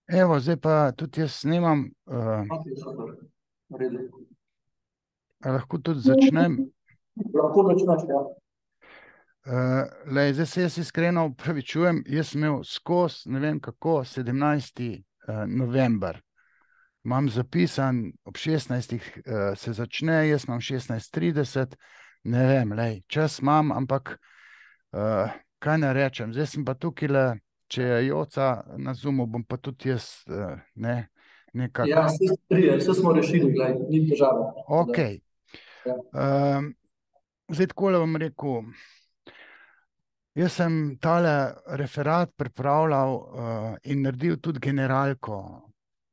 Evo, zdaj pa tudi jaz snemam, Ok, super. V redu. lahko tudi začnem. Lahko začneš, ja. Zdaj se jaz iskreno upravičujem, jaz sem imel skozi, ne vem kako, 17. november. Imam zapisan, ob 16. Se začne, jaz imam 16:30, ne vem, čas imam, ampak kaj ne rečem. Zdaj sem pa tukaj, če je Joca na Zoomu, bom pa tudi jaz nekako. Ja, vse smo rešili, glej, ni težave. Tako Ok. da, ja. Zdaj takole bom rekel. Jaz sem tale referat pripravljal in naredil tudi generalko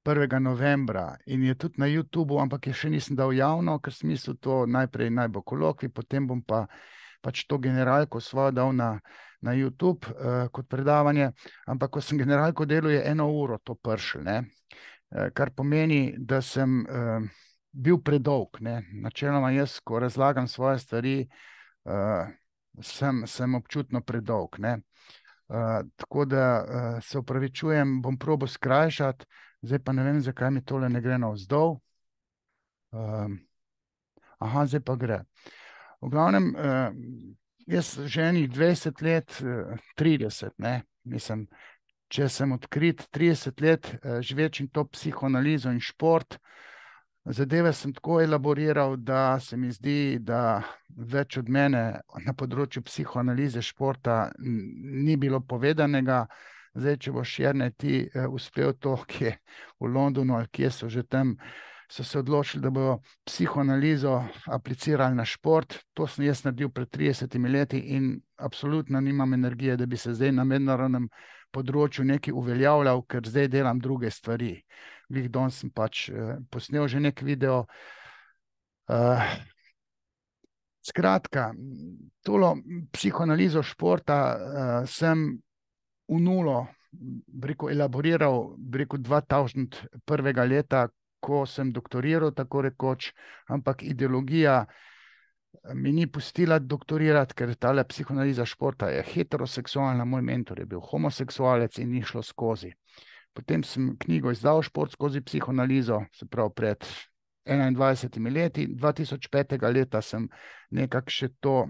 1. novembra in je tudi na YouTubu, ampak je še nisem dal javno, ker sem mislil to najprej naj bo kolokvij, potem bom pa pač to generalko svojo dal na YouTube kot predavanje, ampak ko sem generalko delal, je 1 uro to prišlo, ne? Kar pomeni, da sem bil predolg, ne? Načeloma jaz, ko razlagam svoje stvari, sem občutno predolg, ne. Tako da se opravičujem, bom probal skrajšati, zdaj pa ne vem, zakaj mi tole ne gre navzdol. Aha, zdaj pa gre. V glavnem, jaz že enih 20 let, 30, ne, mislim, če sem odkrit 30 let, živečim to psihoanalizo in šport, zadeve sem tako elaboriral, da se mi zdi, da več od mene na področju psihoanalize športa ni bilo povedanega. Zdaj, če boš Jernej ti uspel to, kje v Londonu ali kje so že tam, so se odločili, da bodo psihoanalizo aplicirali na šport. To sem jaz naredil pred 30 leti in absolutno nimam energije, da bi se zdaj na mednarodnem področju nekaj uveljavljal, ker zdaj delam druge stvari. Glih danes sem pač posnel že nek video. Skratka, tolo psihoanalizo športa sem v nulo, bi rekel, elaboriral, bi rekel, 2001. leta, ko sem doktoriral, tako rekoč, ampak ideologija mi ni pustila doktorirati, ker tale psihoanaliza športa je heteroseksualna, moj mentor je bil homoseksualec in ni šlo skozi. Potem sem knjigo izdal, Šport skozi psihoanalizo, se pravi pred 21 leti. 2005. leta sem nekako še to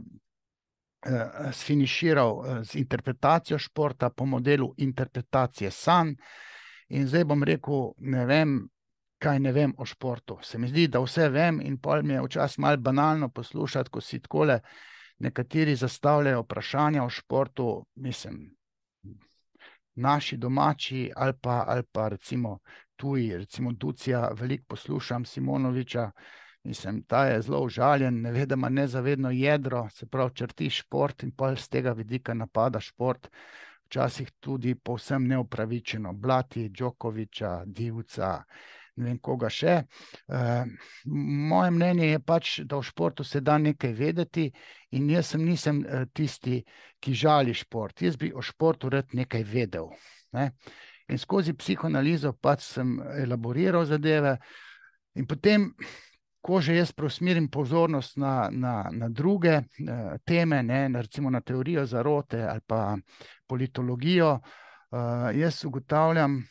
sfiniširal z interpretacijo športa po modelu interpretacije sanj. In zdaj bom rekel, ne vem, kaj ne vem o športu. Se mi zdi, da vse vem in pol mi je včasih malo banalno poslušati, ko si takole nekateri zastavljajo vprašanja o športu, mislim, naši domači ali pa recimo tuji, recimo Ducija, veliko poslušam Simonoviča, mislim, ta je zelo užaljen, ne ve, da ima nezavedno jedro, se pravi črti šport in pol z tega vidika napada šport, včasih tudi povsem neupravičeno, blati Djokoviča, Divca, ne vem koga še. Moje mnenje je pač, da v športu se da nekaj vedeti in jaz nisem tisti, ki žali šport. Jaz bi o športu rad nekaj vedel, ne? In skozi psihoanalizo pač sem elaboriral zadeve in potem, ko že jaz preusmerim pozornost na druge teme, ne, recimo na teorijo zarote ali pa politologijo, jaz ugotavljam,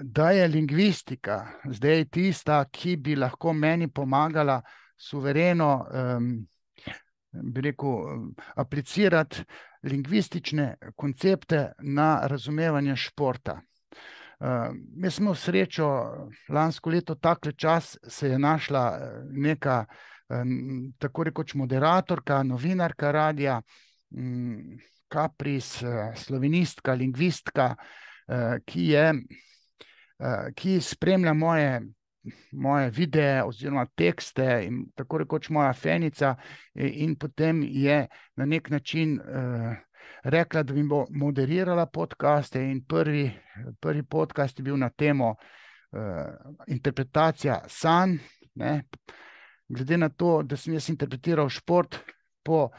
da je lingvistika zdaj tista, ki bi lahko meni pomagala suvereno, bi rekel, aplicirati lingvistične koncepte na razumevanje športa. Jaz sem imel srečo, lansko leto takle čas se je našla neka tako rekoč moderatorka, novinarka radia, Kapris, slovenistka, lingvistka, ki spremlja moje videe oziroma tekste in tako rekoč moja fenica in potem je na nek način rekla, da mi bo moderirala podcaste in prvi podcast je bil na temo interpretacija sanj, ne. Glede na to, da sem jaz interpretiral šport po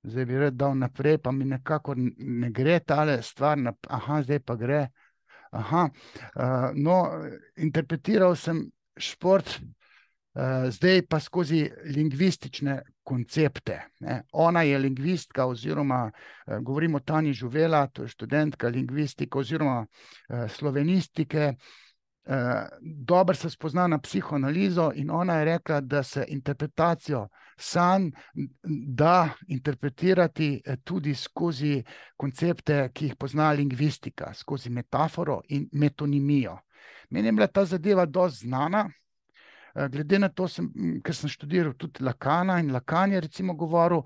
zdaj bi rad dal naprej, pa mi nekako ne gre tale stvar, aha, zdaj pa gre, aha, no, interpretiral sem šport zdaj pa skozi lingvistične koncepte. Ne. Ona je lingvistka oziroma govorimo o Tanji Žuvela, to je študentka lingvistike oziroma slovenistike, dobro se spozna na psihoanalizo in ona je rekla, da se interpretacijo sanj da interpretirati tudi skozi koncepte, ki jih pozna lingvistika, skozi metaforo in metonimijo. Meni je bila ta zadeva dosti znana, glede na to, ker sem študiral tudi Lacana in Lacan je recimo govoril,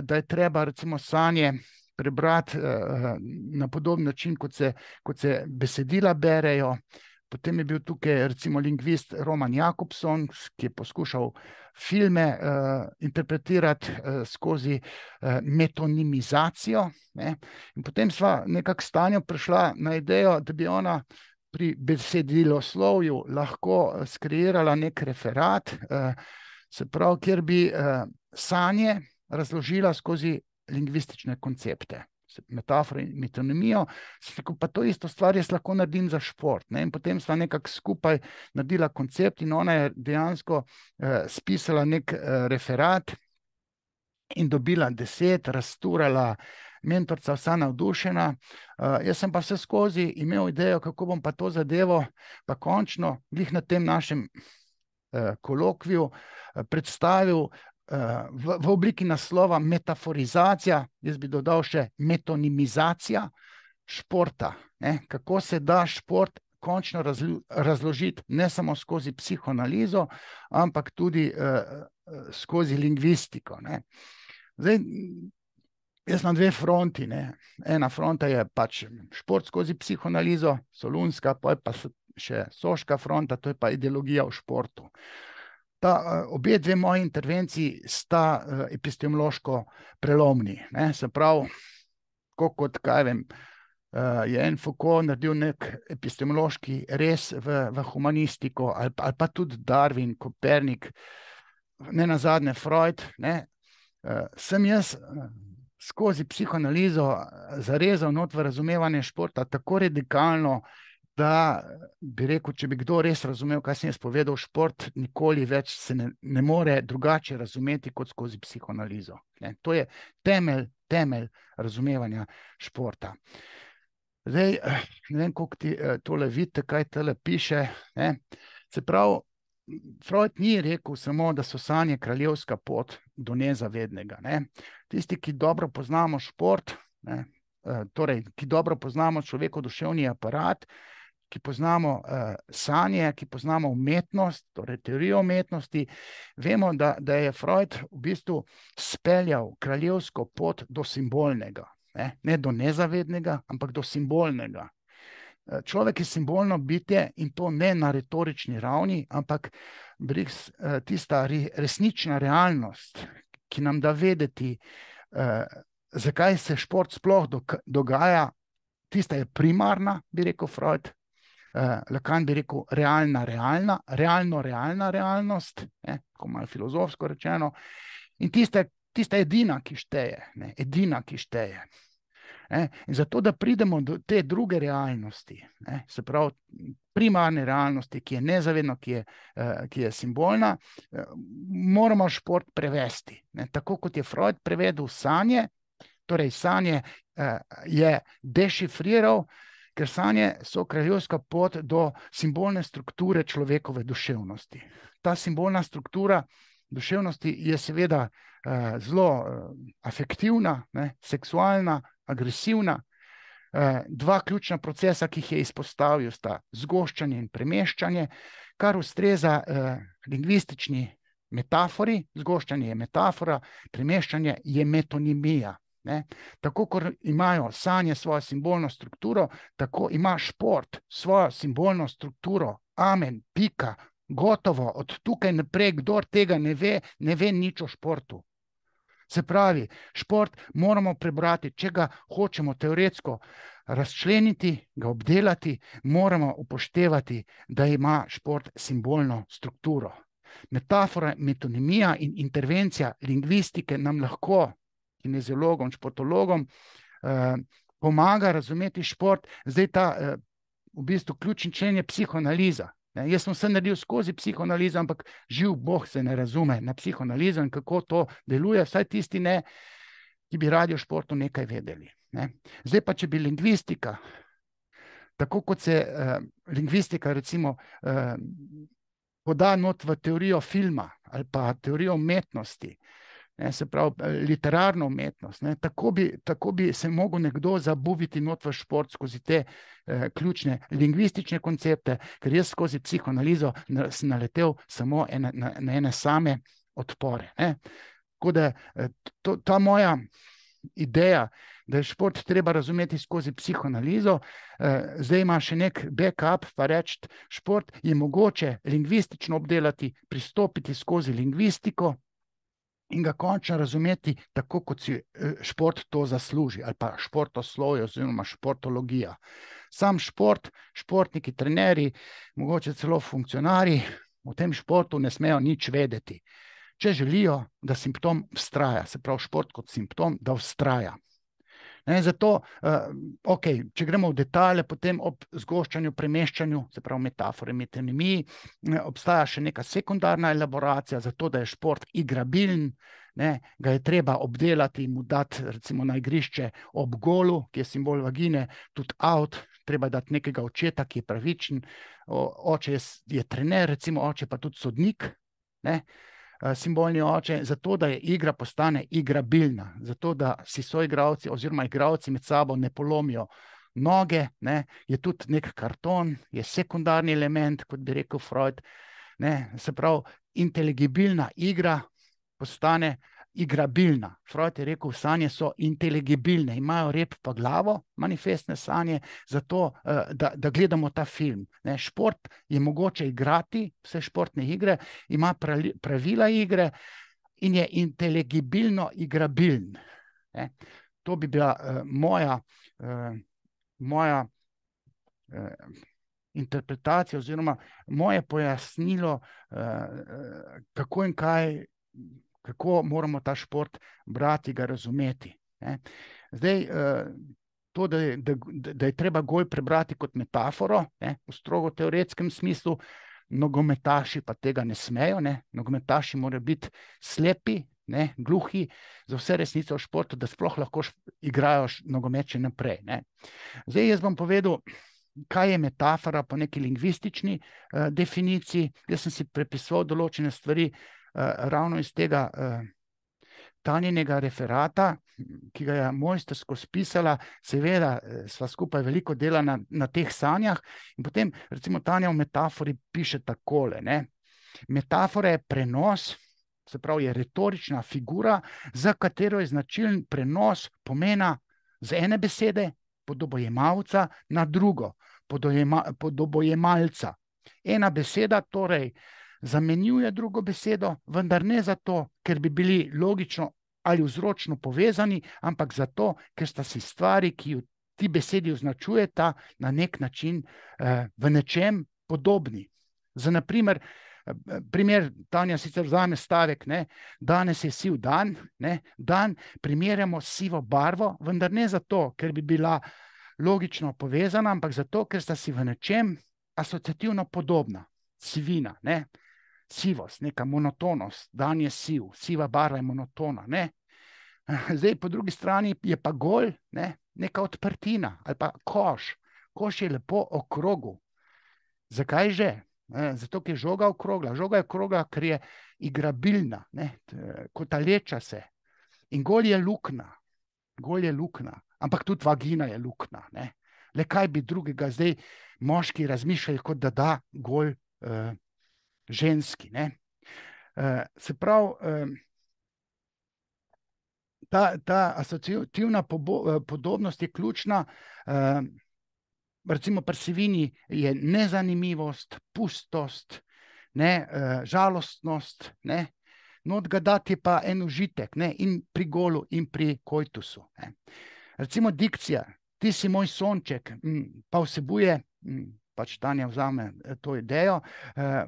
da je treba recimo sanje prebrati na podoben način, kot se besedila berejo. Potem je bil tukaj recimo lingvist Roman Jakobson, ki je poskušal filme interpretirati skozi metonimizacijo. Ne. In potem sva nekako s Tanjo prišla na idejo, da bi ona pri besediloslovju lahko skreirala nek referat, se pravi, kjer bi sanje razložila skozi lingvistične koncepte, metaforo in metonimijo, pa to isto stvar jaz lahko naredim za šport. Ne? In potem sva nekako skupaj naredila koncept in ona je dejansko spisala nek referat in dobila 10, razturala, mentorca vsa navdušena. Jaz sem pa vse skozi imel idejo, kako bom pa to zadevo pa končno glih na tem našem kolokviju predstavil v obliki naslova metaforizacija, jaz bi dodal še metonimizacija športa. Ne? Kako se da šport končno razložiti ne samo skozi psihoanalizo, ampak tudi skozi lingvistiko. Ne? Zdaj, jaz imam dve fronti. Ne? Ena fronta je pač šport skozi psihoanalizo, solunska, pa je pa še soška fronta, to je pa ideologija v športu. Obe dve moji intervenciji sta epistemološko prelomni. Ne? Se pravi, kot kaj vem, je en Foucault naredil nek epistemološki rez v humanistiko, ali pa tudi Darwin, Kopernik, ne nazadnje Freud. Ne? Sem jaz skozi psihoanalizo zarezal not v razumevanje športa tako radikalno, da bi rekel, če bi kdo res razumel, kaj sem jaz povedal, šport nikoli več se ne more drugače razumeti kot skozi psihoanalizo. Ne? To je temelj razumevanja športa. Zdaj, ne vem, koliko ti tole vidite, kaj tole piše. Ne? Se pravi, Freud ni rekel samo, da so sanje kraljevska pot do nezavednega. Ne? Tisti, ki dobro poznamo šport, ne? Torej, ki dobro poznamo človekov duševni aparat, ki poznamo sanje, ki poznamo umetnost, torej teorijo umetnosti, vemo, da je Freud v bistvu speljal kraljevsko pot do simbolnega. Ne do nezavednega, ampak do simbolnega. Človek je simbolno bitje in to ne na retorični ravni, ampak tista resnična realnost, ki nam da vedeti, zakaj se šport sploh dogaja, tista je primarna, bi rekel Freud. Lacan bi rekel realna realnost, tako malo filozofsko rečeno, in tista edina, ki šteje, ne, edina, ki šteje. In zato, da pridemo do te druge realnosti, ne, se pravi primarne realnosti, ki je nezavedno, ki je simbolna, moramo šport prevesti. Ne, tako kot je Freud prevedel sanje, torej sanje je dešifriral, ker sanje so kraljevska pot do simbolne strukture človekove duševnosti. Ta simbolna struktura duševnosti je seveda zelo afektivna, ne, seksualna, agresivna. Dva ključna procesa, ki jih je izpostavil, sta zgoščanje in premeščanje, kar ustreza lingvistični metafori. Zgoščanje je metafora, premeščanje je metonimija. Ne? Tako, kot imajo sanje svojo simbolno strukturo, tako ima šport svojo simbolno strukturo. Amen, pika, gotovo, od tukaj naprej, kdor tega ne ve nič o športu. Se pravi, šport moramo prebrati, če ga hočemo teoretsko razčleniti, ga obdelati, moramo upoštevati, da ima šport simbolno strukturo. Metafora, metonimija in intervencija lingvistike nam lahko, kineziologom, športologom, pomaga razumeti šport. Zdaj ta v bistvu ključni člen je psihoanaliza. Jaz sem vse naredil skozi psihoanalizo, ampak živ Bog se ne razume na psihoanalizo in kako to deluje, vsaj tisti ne, ki bi radi o športu nekaj vedeli. Ne. Zdaj pa, če bi lingvistika, tako kot se lingvistika recimo poda not v teorijo filma ali pa teorijo umetnosti, ne, se pravi literarno umetnost, ne, tako bi se mogel nekdo zabuviti not v šport skozi te ključne lingvistične koncepte, ker jaz skozi psihoanalizo sem naletel samo na ene same odpore. Ne. Tako da ta moja ideja, da je šport treba razumeti skozi psihoanalizo, zdaj ima še nek backup, pa reči, šport je mogoče lingvistično obdelati, pristopiti skozi lingvistiko in ga končno razumeti tako, kot si šport to zasluži, ali pa športoslovje oziroma športologija. Sam šport, športniki, trenerji, mogoče celo funkcionarji v tem športu ne smejo nič vedeti. Če želijo, da simptom vztraja, se pravi šport kot simptom, da vztraja. Ne, zato, če gremo v detalje, potem ob zgoščanju, premeščanju, se pravi metafore, metonimiji, obstaja še neka sekundarna elaboracija, zato da je šport igrabilen, ne, ga je treba obdelati in mu dati recimo na igrišče ob golu, ki je simbol vagine, tudi out, treba dati nekega očeta, ki je pravičen, oče je trener, recimo oče pa tudi sodnik, ne, simbolni oče, zato da je igra postane igrabilna, zato da si soigralci oziroma igralci med sabo ne polomijo noge, ne, je tudi nek karton, je sekundarni element, kot bi rekel Freud, ne, se pravi, inteligibilna igra postane igrabilna. Freud je rekel, sanje so inteligibilne, imajo rep pa glavo, manifestne sanje, zato da gledamo ta film. Ne, šport je mogoče igrati, vse športne igre, ima pravila igre in je inteligibilno igrabilen. Ne. To bi bila moja interpretacija oziroma moje pojasnilo, kako in kaj, kako moramo ta šport brati, ga razumeti. Ne. Zdaj, to, da je treba gol prebrati kot metaforo, ne, v strogo teoretskem smislu, nogometaši pa tega ne smejo, ne. Nogometaši morajo biti slepi, ne, gluhi za vse resnice v športu, da sploh lahko igrajo nogomet še naprej. Ne. Zdaj, jaz bom povedal, kaj je metafora po neki lingvistični definiciji. Jaz sem si prepisoval določene stvari ravno iz tega Tanjinega referata, ki ga je mojstrsko spisala, seveda sva skupaj veliko dela na teh sanjah in potem recimo Tanja v metafori piše takole, ne. Metafora je prenos, se pravi je retorična figura, za katero je značilen prenos pomena z ene besede podobojemalca na drugo, podobojemalca. Ena beseda torej zamenjuje drugo besedo, vendar ne zato, ker bi bili logično ali vzročno povezani, ampak zato, ker sta si stvari, ki jo ti besedi označujeta, na nek način v nečem podobni. Za naprimer, primer, Tanja sicer vzame stavek, ne, danes je siv dan, ne, dan primerjamo s sivo barvo, vendar ne zato, ker bi bila logično povezana, ampak zato, ker sta si v nečem asociativno podobna. Sivina, ne, sivost, neka monotonost, dan je siv, siva barva je monotona, ne. Zdaj, po drugi strani je pa gol, ne, neka odprtina, ali pa koš. Koš je lepo okrogel. Zakaj že? Zato, ker je žoga okrogla. Žoga je okrogla, ker je igrabilna, ne, kotaleča se. In gol je luknja. Gol je luknja, ampak tudi vagina je luknja, ne. Le kaj bi drugega zdaj moški razmišljali, kot da gol ženski, ne. Se pravi, ta asociativna podobnost je ključna, recimo pri sivini je nezanimivost, pustost, ne, žalostnost, ne. Not ga dati pa en užitek, ne, in pri golu in pri koitusu, ne. Recimo dikcija, ti si moj sonček, pa vsebuje, pač Tanja vzame to idejo,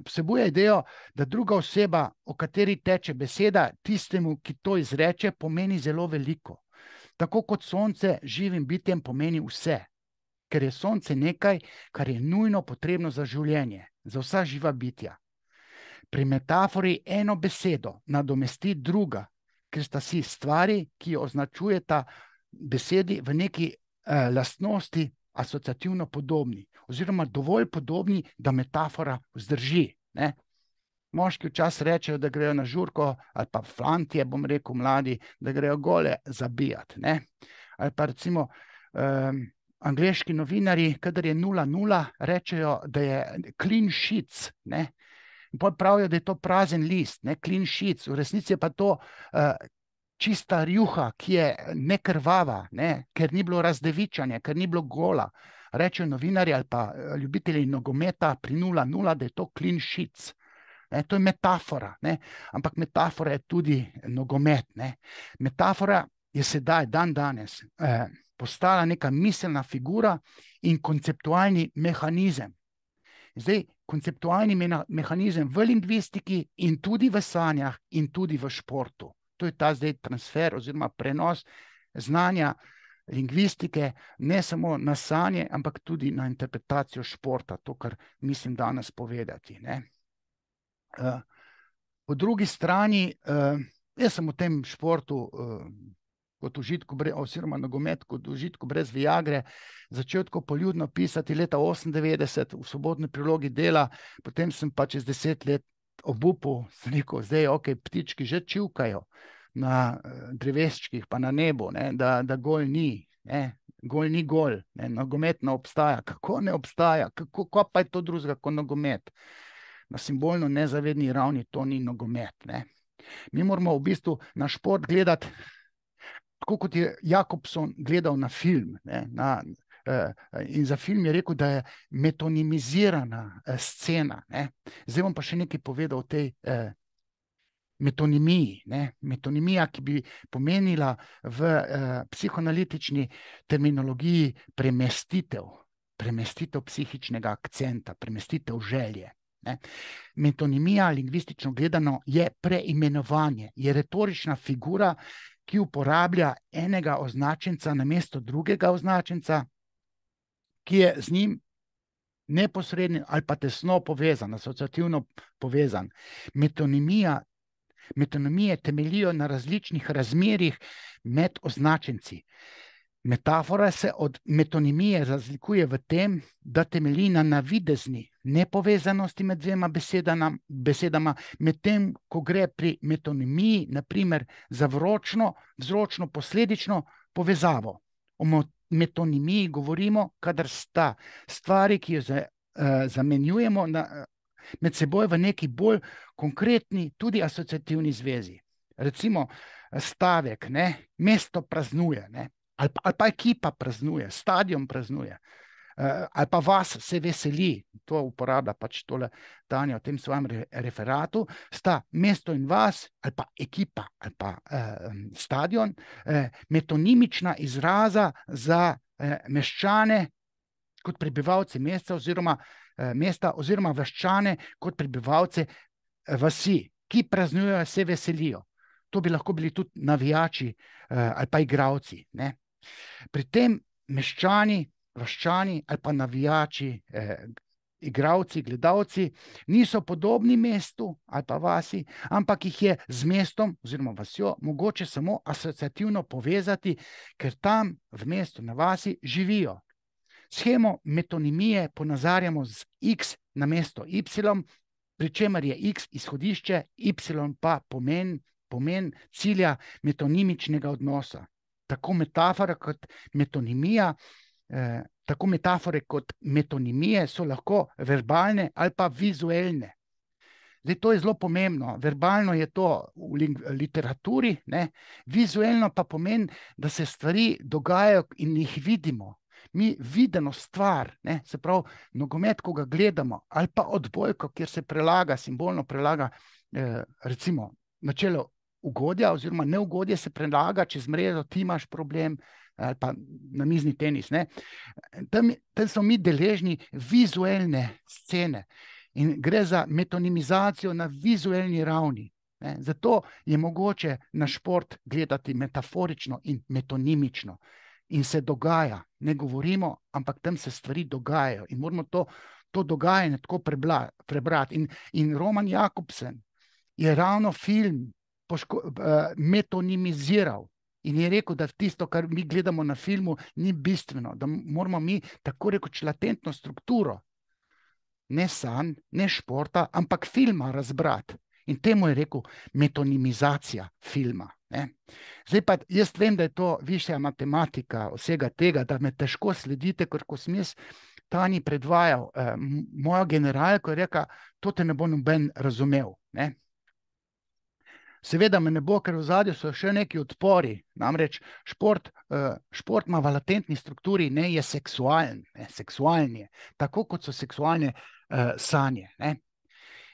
vsebuje idejo, da druga oseba, o kateri teče beseda, tistemu, ki to izreče, pomeni zelo veliko. Tako kot sonce živim bitjem pomeni vse, ker je sonce nekaj, kar je nujno potrebno za življenje. za vsa živa bitja. Pri metafori eno besedo nadomesti druga, ker sta si stvari, ki jo označujeta besedi v neki lastnosti asociativno podobni, oziroma dovolj podobni, da metafora vzdrži. Ne? Moški včasih rečejo, da grejo na žurko, ali pa fantje, bom rekel, mladi, da grejo gole zabijati. Ne? Ali pa recimo angleški novinarji, kadar je 0-0, rečejo, da je clean sheets. Ne? In potem pravijo, da je to prazen list, ne? Clean sheets. V resnici je pa to čista rjuha, ki je nekrvava, ne? Ker ni bilo razdevičanja, ker ni bilo gola. Rečejo novinarji ali pa ljubitelji nogometa pri 0-0, da je to clean sheets. Ne? To je metafora, ne? Ampak metafora je tudi nogomet. Ne? Metafora je sedaj, danes, postala neka miselna figura in konceptualni mehanizem. Zdaj, konceptualni mehanizem v lingvistiki in tudi v sanjah in tudi v športu. To je ta zdaj transfer oziroma prenos znanja lingvistike ne samo na sanje, ampak tudi na interpretacijo športa, to, kar mislim danes povedati. Ne? Po drugi strani, jaz sem v tem športu kot užitku, oziroma nogomet kot užitku brez Viagre, začel tako poljudno pisati leta 98 v Sobotni prilogi Dela, potem sem pa čez 10 let obupal, sem rekel, zdaj ptički že čivkajo na drevesčkih pa na nebu, ne, da gol ni, ne, gol ni gol, ne, nogomet ne obstaja. Kako ne obstaja? Kako pa je to drugega kot nogomet? Na simbolno nezavedni ravni to ni nogomet. Ne. Mi moramo v bistvu na šport gledati tako, kot je Jakobson gledal na film. Ne, in za film je rekel, da je metonimizirana scena. Ne. Zdaj bom pa še nekaj povedal o tej metonimiji. Ne. Metonimija, ki bi pomenila v psihoanalitični terminologiji premestitev psihičnega akcenta, premestitev želje. Ne. Metonimija, lingvistično gledano, je preimenovanje, je retorična figura, ki uporablja enega označenca namesto drugega označenca, ki je z njim neposredno ali pa tesno povezan, asociativno povezan. Metonimije temeljijo na različnih razmerjih med označenci. Metafora se od metonimije razlikuje v tem, da temelji na navidezni nepovezanosti med dvema besedama, medtem ko gre pri metonimiji, naprimer, za vzročno-posledično povezavo. O metonimiji govorimo, kadar sta stvari, ki jo zamenjujemo med seboj v neki bolj konkretni, tudi asociativni zvezi. Recimo stavek, ne, mesto praznuje, ne. Ali pa ekipa praznuje, stadion praznuje, ali pa vas se veseli, to uporablja pač tole Tanja v tem svojem referatu, sta mesto in vas, ali pa ekipa, ali pa stadion, metonimična izraza za meščane kot prebivalce mesta oziroma vaščane kot prebivalce vasi, ki praznujejo, se veselijo. To bi lahko bili tudi navijači ali pa igralci. Ne? Pri tem meščani, vaščani ali pa navijači, igralci, gledalci niso podobni mestu ali pa vasi, ampak jih je z mestom oziroma vasjo mogoče samo asociativno povezati, ker tam v mestu na vasi živijo. Shemo metonimije ponazarjamo z x namesto y, pri čemer je x izhodišče, y pa pomen cilja metonimičnega odnosa. Tako metafora kot metonimija, tako metafore kot metonimije so lahko verbalne ali pa vizualne. Zdaj, to je zelo pomembno. Verbalno je to v literaturi, ne? Vizualno pa pomeni, da se stvari dogajajo in jih vidimo. Mi videno stvar, ne? Se pravi, nogomet, ko ga gledamo, ali pa odbojko, kjer se prelaga, simbolno prelaga, recimo načelo ugodja oziroma neugodje se prelaga čez mrežo, ti imaš problem, ali pa na mizni tenis. Ne? Tam smo mi deležni vizualne scene in gre za metonimizacijo na vizualni ravni. Ne? Zato je mogoče na šport gledati metaforično in metonimično. In se dogaja, ne govorimo, ampak tam se stvari dogajajo in moramo to to dogajanje tako prebrati. In Roman Jakobsen je ravno film metonimiziral in je rekel, da tisto, kar mi gledamo na filmu, ni bistveno, da moramo mi tako rekoč latentno strukturo, ne sanj, ne športa, ampak filma razbrati. In temu je rekel metonimizacija filma. Ne? Zdaj pa jaz vem, da je to višja matematika vsega tega, da me težko sledite, ker ko sem jaz Tanji predvajal mojo generalko, je rekla, to te ne bo noben razumel. Ne? Seveda me ne bo, ker v zadju so še neki odpori. Namreč šport ima v latentni strukturi, ne, je seksualen, ne, seksualni je, tako kot so seksualne sanje. Ne.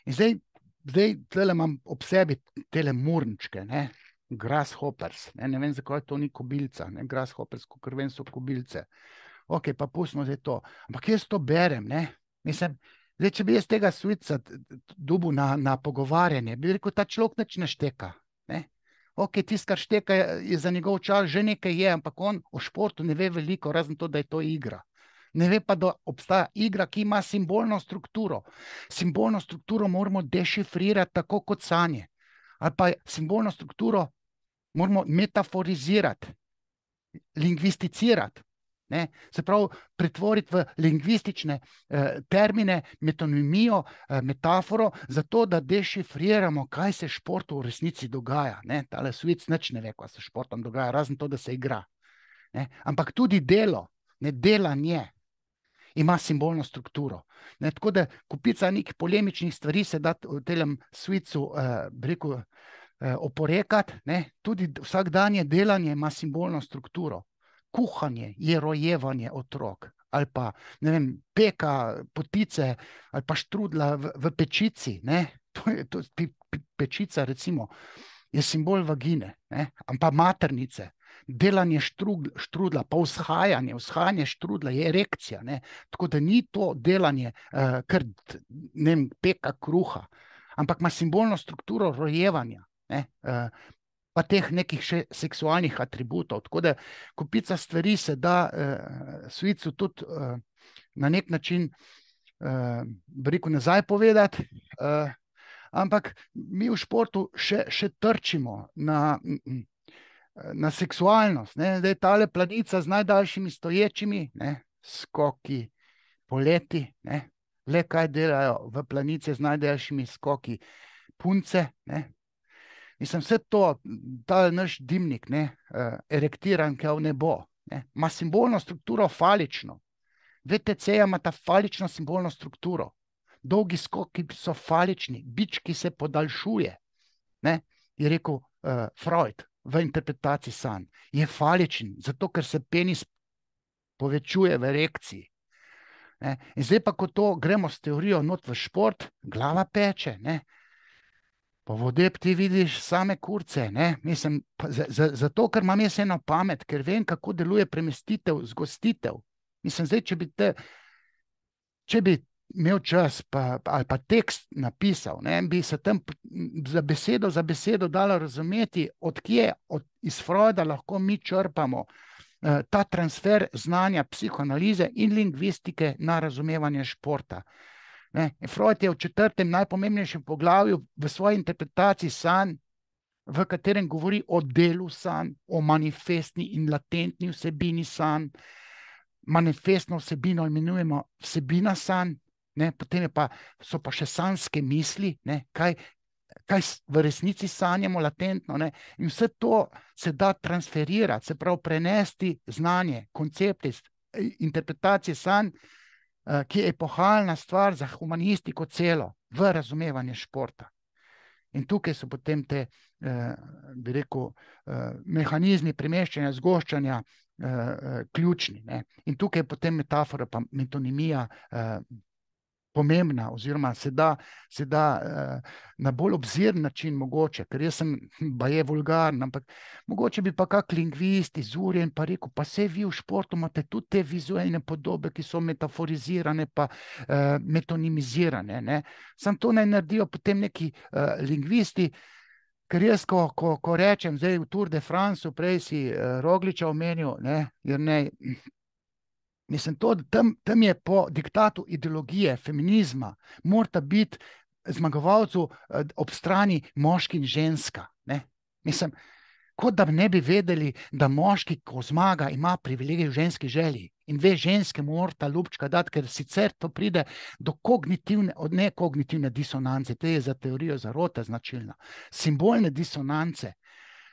In zdaj tele imam ob sebi tele murnčke, ne, grasshoppers, ne vem, zakaj to ni kobilca, ne, grasshoppers, kakor vem, so kobilce. Ok, pa pustimo zdaj to. Ampak jaz to berem, ne, mislim, zdaj, če bi jaz tega Svica dobil na pogovarjanje, bi rekel, ta človek nič ne šteka. Ne? Ok, tisto, kar šteka, je za njegov čas, že nekaj je, ampak on o športu ne ve veliko, razen to, da je to igra. Ne ve pa, da obstaja igra, ki ima simbolno strukturo. Simbolno strukturo moramo dešifrirati tako kot sanje. Ali pa simbolno strukturo moramo metaforizirati, lingvisticirati. Ne? Se pravi, pretvoriti v lingvistične termine, metonimijo, metaforo, zato da dešifriramo, kaj se športu v resnici dogaja. Ne? Tale Svic nič ne ve, kaj se športom dogaja, razen to, da se igra. Ne? Ampak tudi delo, ne, delanje ima simbolno strukturo. Ne? Tako da kupica nekih polemičnih stvari se da v telem Svicu oporekati, ne? Tudi vsakdanje delanje ima simbolno strukturo. Kuhanje je rojevanje otrok, ali pa, ne vem, peka potice, ali pa štrudla v pečici, ne, pečica recimo je simbol vagine, ne, ali pa maternice, delanje štrudla, pa vzhajanje štrudla je erekcija, ne, tako da ni to delanje, kar, ne vem, peka kruha, ampak ima simbolno strukturo rojevanja, ne, pa teh nekih še seksualnih atributov. Tako da kupica stvari se da Svicu tudi na nek način rekel nazaj povedati, ampak mi v športu še trčimo na seksualnost. Ne? Zdaj tale planica z najdaljšimi stoječimi, ne? Skoki, poleti, ne? Le kaj delajo v planici z najdaljšimi skoki punce, ne? Mislim, vse to, ta naš dimnik, ne, erektiran, ki je v nebo, ne, ima simbolno strukturo falično. VTC ima ta falično simbolno strukturo. Dolgi skoki so falični, bič, ki se podaljšuje, ne, je rekel Freud v interpretaciji sanj. Je faličen, zato ker se penis povečuje v erekciji. Ne. In zdaj pa, ko to gremo s teorijo not v šport, glava peče, ne. Po vodeb ti vidiš same kurce, ne? Mislim, zato, ker imam jaz eno pamet, ker vem, kako deluje premestitev, zgostitev. Mislim, zdaj, če bi imel čas ali pa tekst napisal, ne, bi se tam za besedo dalo razumeti, odkje iz Freuda lahko mi črpamo ta transfer znanja psihoanalize in lingvistike na razumevanje športa. Ne? Freud je v 4. najpomembnejšem poglavju v svoji interpretaciji sanj, v katerem govori o delu sanj, o manifestni in latentni vsebini sanj. Manifestno vsebino imenujemo vsebina sanj, ne? Potem so pa še sanjske misli, ne? Kaj v resnici sanjamo latentno. Ne? In vse to se da transferirati, se pravi prenesti znanje, koncepte, interpretacije sanj, ki je epohalna stvar za humanistiko celo, v razumevanje športa. In tukaj so potem te, bi rekel, mehanizmi premeščanja, zgoščanja ključni. Ne? In tukaj je potem metafora pa metonimija pomembna, oziroma se da na bolj obziren način mogoče, ker jaz sem baje vulgaren, ampak mogoče bi pa kak lingvist izurjen pa rekel, pa saj vi v športu imate tudi te vizualne podobe, ki so metaforizirane pa metonimizirane. Ne? Sam to naj naredijo potem neki lingvisti, ker jaz, ko rečem zdaj v Tour de France, prej si Rogliča omenil, ne, Jernej, Mislim, tam je po diktatu ideologije, feminizma, mora biti zmagovalcu ob strani moški in ženska. Ne? Mislim, kot da ne bi vedeli, da moški, ko zmaga, ima privilegij v ženski želji. In dve ženske morata ljubčka dati, ker sicer to pride do nekognitivne disonance. To je za teorijo zarote značilna. Simbolne disonance.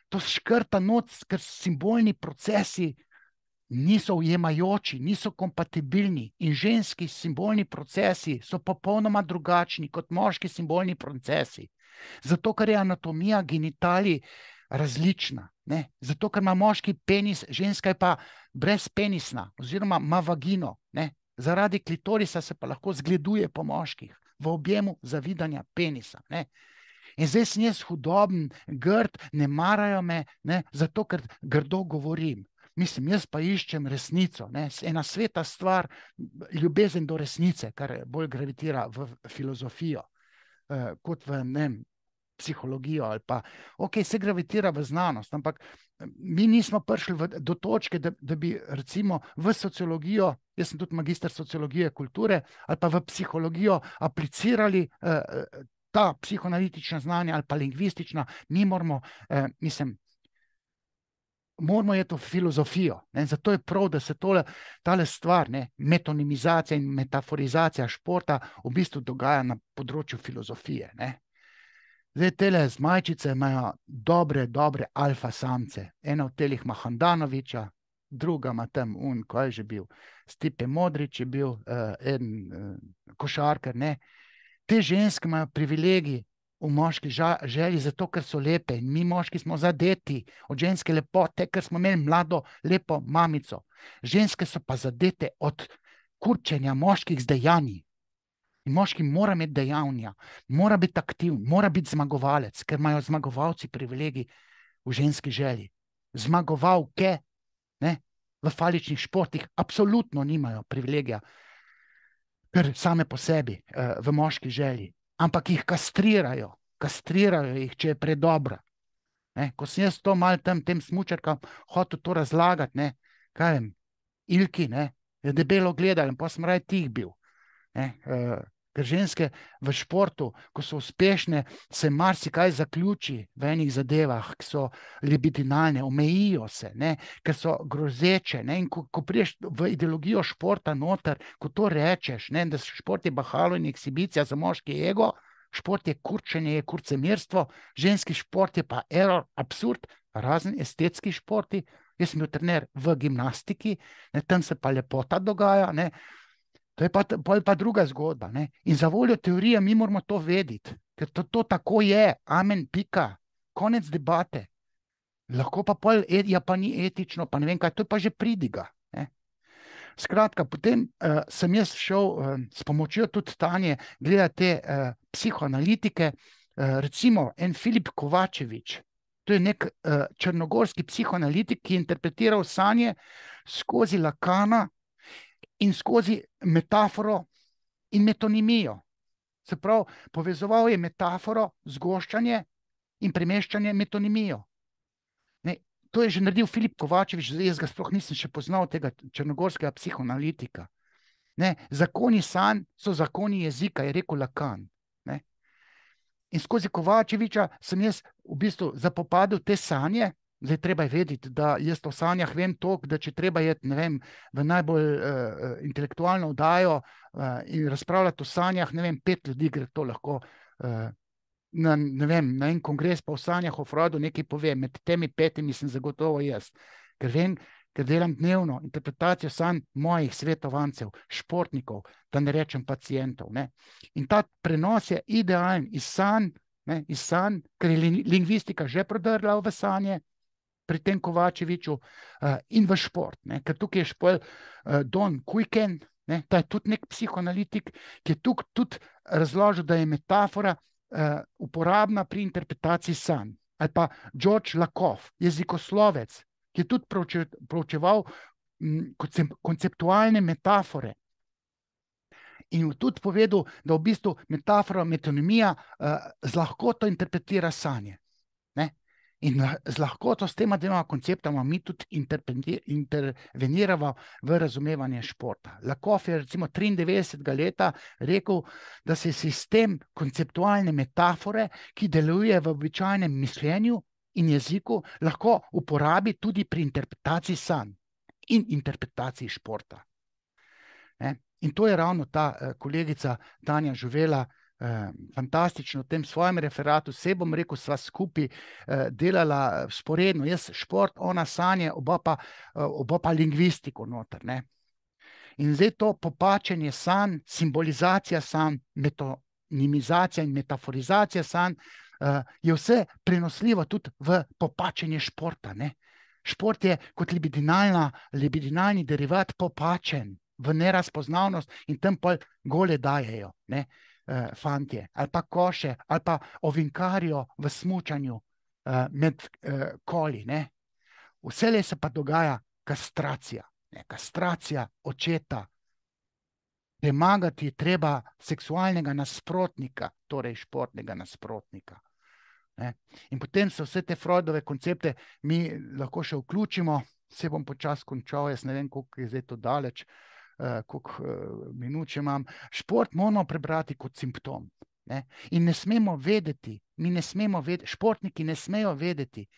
To škrta noč, ker simbolni procesi niso ujemajoči, niso kompatibilni in ženski simbolni procesi so popolnoma drugačni kot moški simbolni procesi. Zato, ker je anatomija genitalij različna. Ne? Zato, ker ima moški penis, ženska je pa brezpenisna oziroma ima vagino. Ne? Zaradi klitorisa se pa lahko zgleduje po moških v objemu zavidanja penisa. Ne? In zdaj sem jaz hudoben, grd, ne marajo me, ne? Zato, ker grdo govorim. Mislim, jaz pa iščem resnico. Ne? Ena sveta stvar, ljubezen do resnice, kar bolj gravitira v filozofijo, kot v psihologijo. Ali pa, ok, se gravitira v znanost, ampak mi nismo prišli do točke, da bi recimo v sociologijo, jaz sem tudi magister sociologije kulture, ali pa v psihologijo aplicirali ta psihoanalitična znanja ali pa lingvistična, mi moramo, moramo je to filozofijo. Ne? Zato je prav, da se tale stvar, ne, metonimizacija in metaforizacija športa v bistvu dogaja na področju filozofije. Ne? Zdaj, tele zmajčice imajo dobre alfa samce. Ena od telih ima Handanoviča, druga ima tam ko je že bil, Stipe Modrić je bil, košarkar, ne. Te ženske imajo privilegij v moški želji, zato ker so lepe. In mi moški smo zadeti od ženske lepote, ker smo imeli mlado, lepo mamico. Ženske so pa zadete od kurčenja moških z dejanji. In moški mora imeti dejanja, mora biti aktiv, mora biti zmagovalec, ker imajo zmagovalci privilegij v ženski želji. Zmagovalke, ne, v faličnih športih absolutno nimajo privilegija, ker same po sebi v moški želji, ampak jih kastrirajo jih, če je predobra. Ne, ko sem jaz to malo tem smučarkam hotel to razlagati, ne, kaj vem, Ilki, ne, je debelo gledal in pa sem raje tih bil. Ne, ker ženske v športu, ko so uspešne, se marsikaj zaključi v enih zadevah, ki so libidinalne, omejijo se, ne, ker so grozeče. Ne, in ko priješ v ideologijo športa noter, ko to rečeš, ne, da šport je bahalo in ekshibicija za moški ego, šport je kurčenje, je kurcemirstvo, ženski šport je pa error, absurd, razen estetski športi. Jaz sem bil trener v gimnastiki, ne, tam se pa lepota dogaja, ne. To je pa druga zgodba. Ne? In za voljo teorije mi moramo to vedeti, ker to tako je, amen, pika, konec debate. Lahko pa ja pa ni etično, pa ne vem kaj, to je pa že pridiga. Ne? Skratka, potem sem jaz šel s pomočjo tudi Tanje gledati te psihoanalitike, recimo en Filip Kovačevič, to je nek črnogorski psihoanalitik, ki je interpretiral sanje skozi Lacana in skozi metaforo in metonimijo. Se pravi, povezoval je metaforo, zgoščanje in premeščanje metonimijo. Ne, to je že naredil Filip Kovačevič, jaz ga sploh nisem še poznal, tega črnogorskega psihoanalitika. Ne, zakoni sanj so zakoni jezika, je rekel Lacan. Ne. In skozi Kovačeviča sem jaz v bistvu zapopadel te sanje. Zdaj, treba je vedeti, da jaz o sanjah vem toliko, da če treba je, ne vem, v najbolj intelektualno oddajo in razpravljati o sanjah, ne vem, 5 ljudi gre to lahko na en kongres pa o sanjah o Freudu nekaj pove. Med temi 5 sem zagotovo jaz, ker vem, ker delam dnevno interpretacijo sanj mojih svetovancev, športnikov, da ne rečem pacientov. Ne. In ta prenos je idealen iz sanj, ker je lingvistika že prodrla v sanje, pri tem Kovačeviču in v šport. Ne? Ker tukaj je šport Don Kuyken, ta je tudi nek psihoanalitik, ki je tukaj tudi razložil, da je metafora uporabna pri interpretaciji sanj. Ali pa George Lakoff, jezikoslovec, ki je tudi proučeval konceptualne metafore in tudi povedal, da v bistvu metafora, metonimija z lahkoto interpretira sanje. Ne? In z lahkoto s tema dvema konceptoma mi tudi interveniramo v razumevanje športa. Lakoff je recimo 93. leta rekel, da se sistem konceptualne metafore, ki deluje v običajnem mišljenju in jeziku, lahko uporabi tudi pri interpretaciji sanj in interpretaciji športa. In to je ravno ta kolegica Tanja Žuvela fantastično v tem svojem referatu, se bom rekel, sva skupaj delala sporedno, jaz šport, ona sanje, oba pa lingvistiko noter, ne. In zdaj to popačenje sanj, simbolizacija sanj, metonimizacija in metaforizacija sanj je vse prenosljivo tudi v popačenje športa, ne. Šport je kot libidinalni derivat popačen v nerazpoznavnost in tam pol gole dajejo, ne. Fantje, ali pa koše, ali pa ovinkarijo v smučanju med koli, ne. Vselej se pa dogaja kastracija, ne. Kastracija očeta. Premagati je treba seksualnega nasprotnika, torej športnega nasprotnika, ne. In potem so vse te Freudove koncepte mi lahko še vključimo, se bom počasi končal, jaz ne vem, koliko je zdaj to daleč, koliko minut še imam. Šport moramo prebrati kot simptom, ne? In ne smemo vedeti, športniki ne smejo vedeti,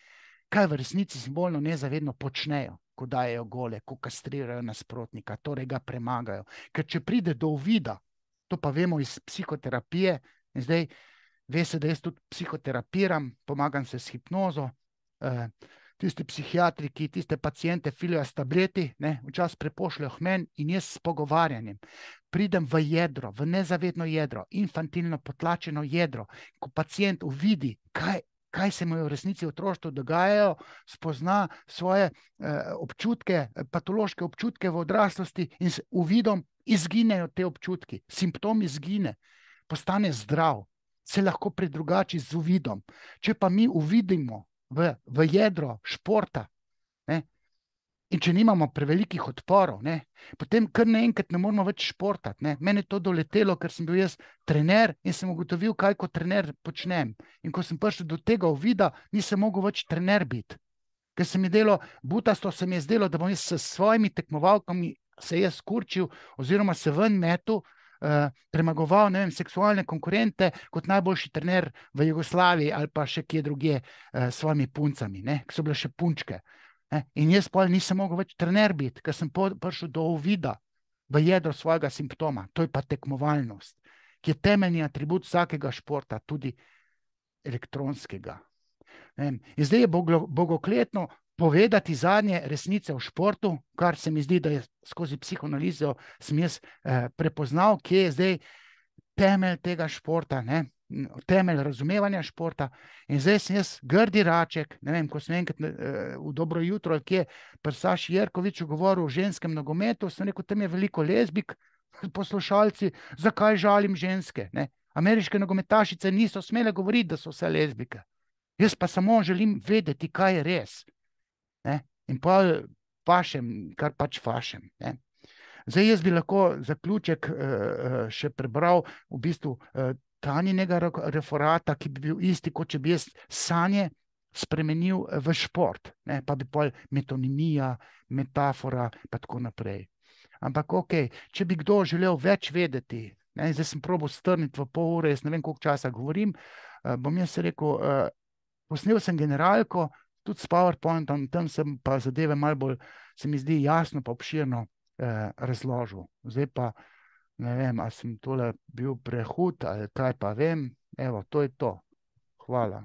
kaj v resnici simbolno nezavedno počnejo, ko dajejo gole, ko kastrirajo nasprotnika, torej ga premagajo. Ker če pride do uvida, to pa vemo iz psihoterapije, in zdaj ve se, da jaz tudi psihoterapiram, pomagam se s hipnozo, tisti psihiatriki, tiste paciente filijo s tableti, ne, včasih prepošljajo k meni in jaz s pogovarjanjem pridem v jedro, v nezavedno jedro, infantilno potlačeno jedro, ko pacient uvidi, kaj se mu v resnici v otroštvu dogajajo, spozna svoje občutke, patološke občutke v odraslosti in s uvidom izginejo te občutki, simptom izgine, postane zdrav, se lahko predrugači z uvidom. Če pa mi uvidimo v jedro športa, ne, in če nimamo prevelikih odporov, ne, potem kar naenkrat ne moramo več športati, ne. Mene je to doletelo, ker sem bil jaz trener in sem ugotovil, kaj kot trener počnem. In ko sem prišel do tega uvida, nisem mogel več trener biti. Ker se mi delo, butasto se mi je zdelo, da bom jaz s svojimi tekmovalkami se jaz kurčil oziroma se ven metu, premagoval, ne vem, seksualne konkurente kot najboljši trener v Jugoslaviji ali pa še kje drugje s svojimi puncami, ne, ki so bile še punčke. Ne. In jaz pol nisem mogel več trener biti, ker sem prišel do uvida v jedro svojega simptoma, to je pa tekmovalnost, ki je temeljni atribut vsakega športa, tudi elektronskega. Ne. In zdaj je bogokletno povedati zadnje resnice o športu, kar se mi zdi, da je skozi psihoanalizo sem jaz prepoznal, kje je zdaj temelj tega športa, ne? Temelj razumevanja športa. In zdaj sem jaz grdi raček, ne vem, ko sem enkrat v Dobro jutro, kje pri Saši Jerkoviču govoril o ženskem nogometu, sem rekel, tam je veliko lezbik, poslušalci, zakaj žalim ženske, ne? Ameriške nogometašice niso smele govoriti, da so vse lezbike. Jaz pa samo želim vedeti, kaj je res. Ne? In pa fašem, kar pač fašem. Ne? Zdaj jaz bi lahko zaključek še prebral v bistvu Tanjinega referata, ki bi bil isti, kot če bi jaz sanje spremenil v šport, ne? Pa bi pol metonimija, metafora, pa tako naprej. Ampak okej, če bi kdo želel več vedeti, ne? Zdaj sem probal strniti v pol ure, jaz ne vem, koliko časa govorim, bom jaz rekel, posnel sem generalko, tudi s PowerPointom, tam sem pa zadeve malo bolj, se mi zdi jasno pa obširno razložil. Zdaj pa, ne vem, ali sem tole bil prehud, ali kaj pa vem, evo, to je to. Hvala.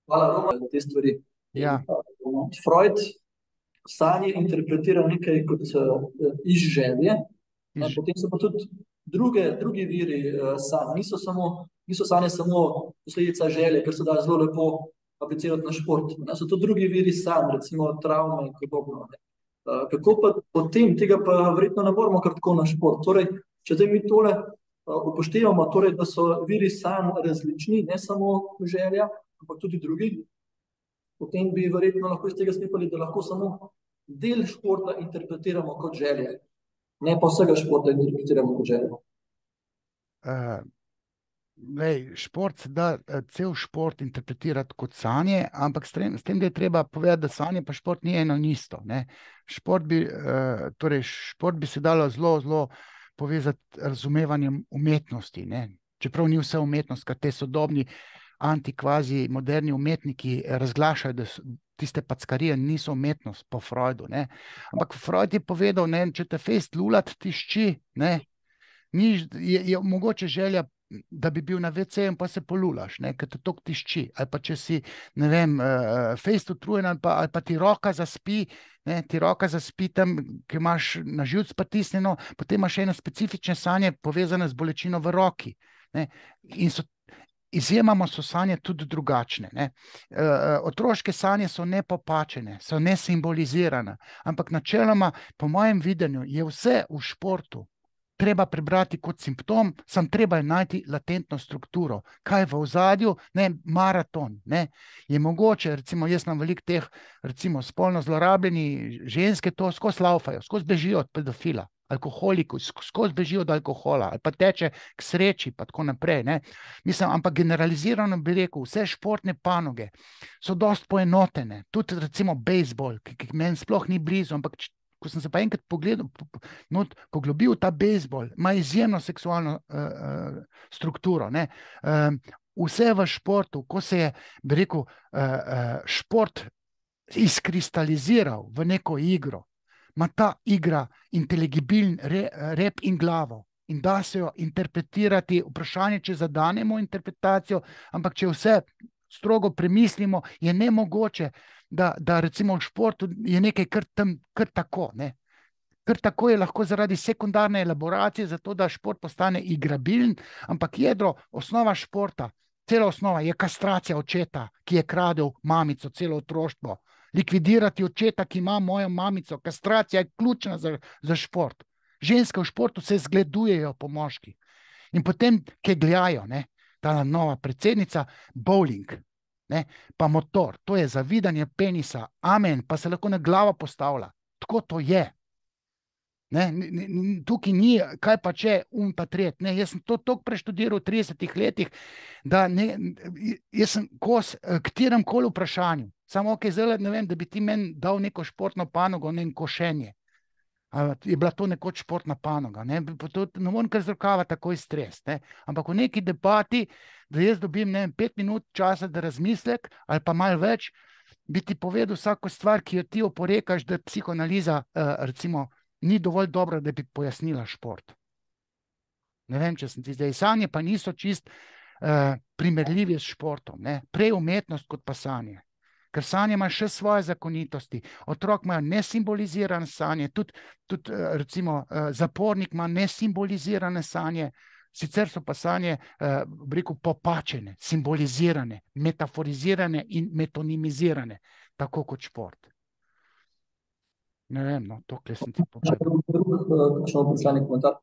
Hvala, Roman, za te stvari. Ja. Freud sanje interpretira nekaj kot iz želje, potem so pa tudi drugi viri sanj. Niso sanje samo posledica želje, ker se da zelo lepo aplicirati na šport. So to drugi viri sanj, recimo travme in podobno. Kako pa potem, tega pa verjetno ne moramo kar tako na šport. Torej, če zdaj mi tole upoštevamo, torej, da so viri sanj različni, ne samo želja, ampak tudi drugi, potem bi verjetno lahko iz tega sklepali, da lahko samo del športa interpretiramo kot želje, ne pa vsega športa interpretiramo kot želje. šport se da cel šport interpretirati kot sanje, ampak s tem, da je treba povedati, da sanje pa šport ni eno in isto. Ne. Šport bi se dalo zelo povezati razumevanjem umetnosti. Ne. Čeprav ni vse umetnost, kar te sodobni antikvazi moderni umetniki razglašajo, da tiste packarije niso umetnost po Freudu. Ne. Ampak Freud je povedal, ne, če te fejst lulat tišči, ne, je mogoče želja, da bi bil na WC-ju, pa se polulaš, ne, ker te toliko tišči. Ali pa če si, ne vem, fejst utrujen, ali pa ti roka zaspi, ne, ti roka zaspi tam, ki imaš na živc pritisnjeno, potem imaš ene specifične sanje povezane z bolečino v roki. Ne, in izjemoma so sanje tudi drugačne. Ne. Otroške sanje so nepopačene, so nesimbolizirane, ampak načeloma, po mojem videnju, je vse v športu treba prebrati kot simptom, sam treba je najti latentno strukturo. Kaj je v ozadju? Ne, maraton. Ne. Je mogoče, recimo, jaz imam veliko teh, recimo, spolno zlorabljeni ženske, to skozi laufajo, skozi bežijo od pedofila, alkoholiku, skozi bežijo od alkohola, ali pa teče k sreči, pa tako naprej. Ne. Mislim, ampak generalizirano bi rekel, vse športne panoge so dosti poenotene, tudi recimo bejzbol, ki meni sploh ni blizu, ampak ko sem se pa enkrat poglobil v ta bejzbol, ima izjemno seksualno strukturo. Ne. Vse v športu, ko se je, bi rekel, šport izkristaliziral v neko igro, ima ta igra inteligibilen rep in glavo in da se jo interpretirati, vprašanje, če zadanemo interpretacijo, ampak če vse strogo premislimo, je nemogoče, da recimo v športu je nekaj kar tako. Ne. Kar tako je lahko zaradi sekundarne elaboracije, zato da šport postane igrabilen, ampak jedro, osnova športa, cela osnova je kastracija očeta, ki je kradel mamico celo otroštvo. Likvidirati očeta, ki ima mojo mamico, kastracija je ključna za šport. Ženske v športu se zgledujejo po moški in potem kegljajo, ne. Ta nova predsednica, bowling, ne, pa motor, to je zavidanje penisa, amen, pa se lahko na glavo postavlja. Tako to je. Ne, tukaj ni, kaj pa če, pa tret. Ne, jaz sem to toliko preštudiral v 30 letih, da jaz sem kos kateremkoli vprašanju. Samo zdaj ne vem, da bi ti meni dal neko športno panogo, ne košenje. Je bila to nekoč športna panoga. Ne morem kar z rokava takoj stres. Ne. Ampak v neki debati, da jaz dobim 5 minut časa, da razmislek, ali pa malo več, bi ti povedal vsako stvar, ki jo ti oporekaš, da psihoanaliza recimo ni dovolj dobra, da bi pojasnila šport. Ne vem, če sem ti zdaj. Sanje pa niso čist primerljivi s športom. Ne. Prej umetnost kot pa sanje. Ker sanje ima še svoje zakonitosti. Otrok ima nesimbolizirane sanje, tudi recimo zapornik ima nesimbolizirane sanje, sicer so pa sanje, bi rekel, popačene, simbolizirane, metaforizirane in metonimizirane, tako kot šport. Ne vem, no, tokle sem ti povedal. Kakšno vprašanje, komentar?